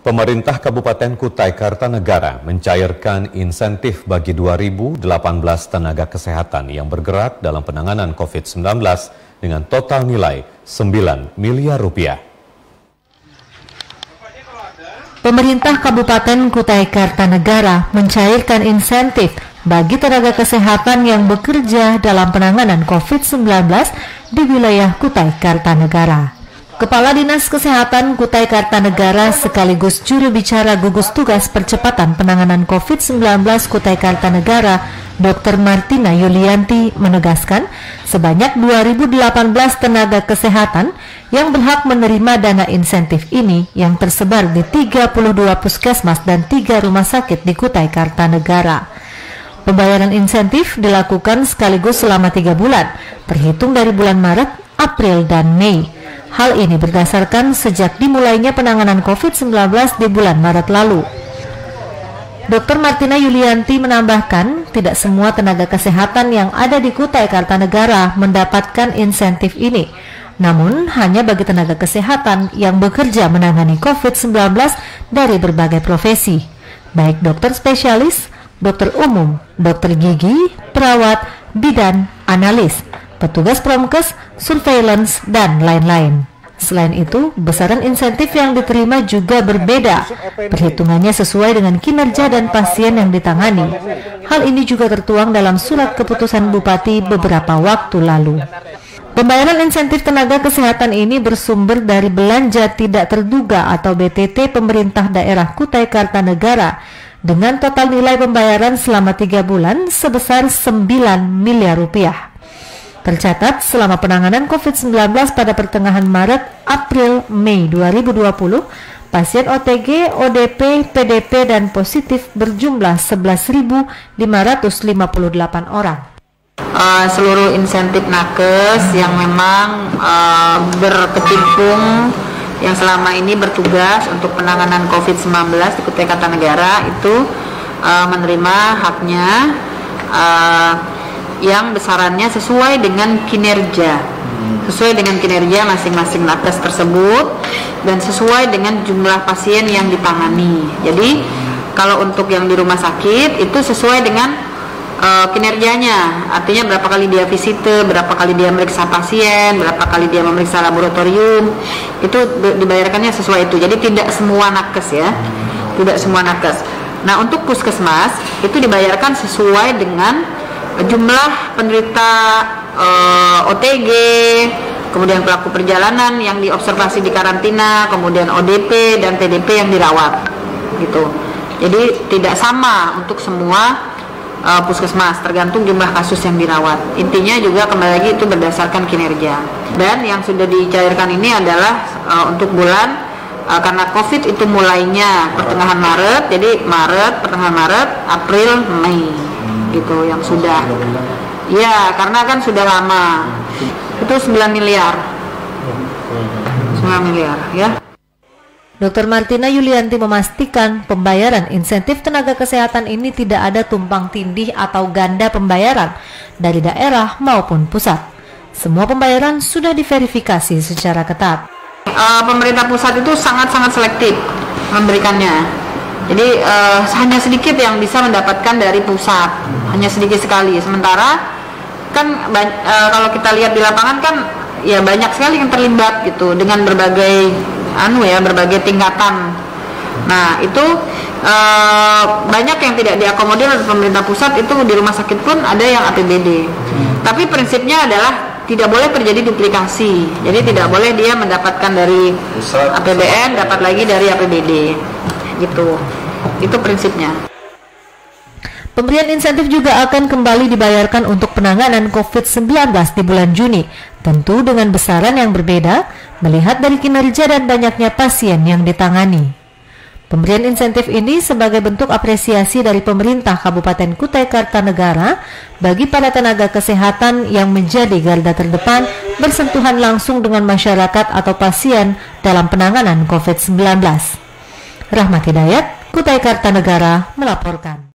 Pemerintah Kabupaten Kutai Kartanegara mencairkan insentif bagi 2.018 tenaga kesehatan yang bergerak dalam penanganan COVID-19 dengan total nilai 9 miliar rupiah. Pemerintah Kabupaten Kutai Kartanegara mencairkan insentif bagi tenaga kesehatan yang bekerja dalam penanganan COVID-19 di wilayah Kutai Kartanegara. Kepala Dinas Kesehatan Kutai Kartanegara sekaligus juru bicara gugus tugas percepatan penanganan COVID-19 Kutai Kartanegara, Dr. Martina Yulianti menegaskan sebanyak 2.018 tenaga kesehatan yang berhak menerima dana insentif ini yang tersebar di 32 puskesmas dan 3 rumah sakit di Kutai Kartanegara. Pembayaran insentif dilakukan sekaligus selama 3 bulan, terhitung dari bulan Maret, April, dan Mei. Hal ini berdasarkan sejak dimulainya penanganan COVID-19 di bulan Maret lalu. Dr. Martina Yulianti menambahkan, tidak semua tenaga kesehatan yang ada di Kutai Kartanegara mendapatkan insentif ini. Namun, hanya bagi tenaga kesehatan yang bekerja menangani COVID-19 dari berbagai profesi, baik dokter spesialis, dokter umum, dokter gigi, perawat, bidan, analis, petugas promkes, surveillance, dan lain-lain. Selain itu, besaran insentif yang diterima juga berbeda. Perhitungannya sesuai dengan kinerja dan pasien yang ditangani. Hal ini juga tertuang dalam surat keputusan Bupati beberapa waktu lalu. Pembayaran insentif tenaga kesehatan ini bersumber dari belanja tidak terduga atau BTT pemerintah daerah Kutai Kartanegara dengan total nilai pembayaran selama 3 bulan sebesar 9 miliar rupiah. Tercatat selama penanganan COVID-19 pada pertengahan Maret, April, Mei 2020, pasien OTG, ODP, PDP, dan positif berjumlah 11.558 orang. Seluruh insentif nakes yang memang berkecimpung yang selama ini bertugas untuk penanganan COVID-19 di Kutai Kartanegara itu menerima haknya yang besarannya sesuai dengan kinerja, masing-masing nakes tersebut dan sesuai dengan jumlah pasien yang ditangani. Jadi kalau untuk yang di rumah sakit itu sesuai dengan kinerjanya, artinya berapa kali dia visite, berapa kali dia meriksa pasien, berapa kali dia memeriksa laboratorium, itu dibayarkannya sesuai itu. Jadi tidak semua nakes ya, tidak semua nakes. Nah untuk puskesmas itu dibayarkan sesuai dengan jumlah penderita OTG, kemudian pelaku perjalanan yang diobservasi di karantina, kemudian ODP dan PDP yang dirawat, gitu. Jadi tidak sama untuk semua puskesmas, tergantung jumlah kasus yang dirawat. Intinya juga kembali lagi itu berdasarkan kinerja. Dan yang sudah dicairkan ini adalah untuk bulan karena COVID itu mulainya pertengahan Maret, jadi pertengahan Maret, April, Mei. Gitu yang sudah ya karena kan sudah lama itu 9 miliar ya. Dr. Martina Yulianti memastikan pembayaran insentif tenaga kesehatan ini tidak ada tumpang tindih atau ganda pembayaran dari daerah maupun pusat. Semua pembayaran sudah diverifikasi secara ketat. Pemerintah pusat itu sangat-sangat selektif memberikannya. Jadi hanya sedikit yang bisa mendapatkan dari pusat, hanya sedikit sekali. Sementara kan kalau kita lihat di lapangan kan ya banyak sekali yang terlibat gitu dengan berbagai berbagai tingkatan. Nah itu banyak yang tidak diakomodir oleh pemerintah pusat, itu di rumah sakit pun ada yang APBD. Tapi prinsipnya adalah tidak boleh terjadi duplikasi. Jadi tidak boleh dia mendapatkan dari APBN dapat lagi dari APBD. Gitu. Itu prinsipnya. Pemberian insentif juga akan kembali dibayarkan untuk penanganan COVID-19 di bulan Juni, tentu dengan besaran yang berbeda melihat dari kinerja dan banyaknya pasien yang ditangani. Pemberian insentif ini sebagai bentuk apresiasi dari pemerintah Kabupaten Kutai Kartanegara bagi para tenaga kesehatan yang menjadi garda terdepan bersentuhan langsung dengan masyarakat atau pasien dalam penanganan COVID-19. Rahmat Hidayat, Kutai Kartanegara melaporkan.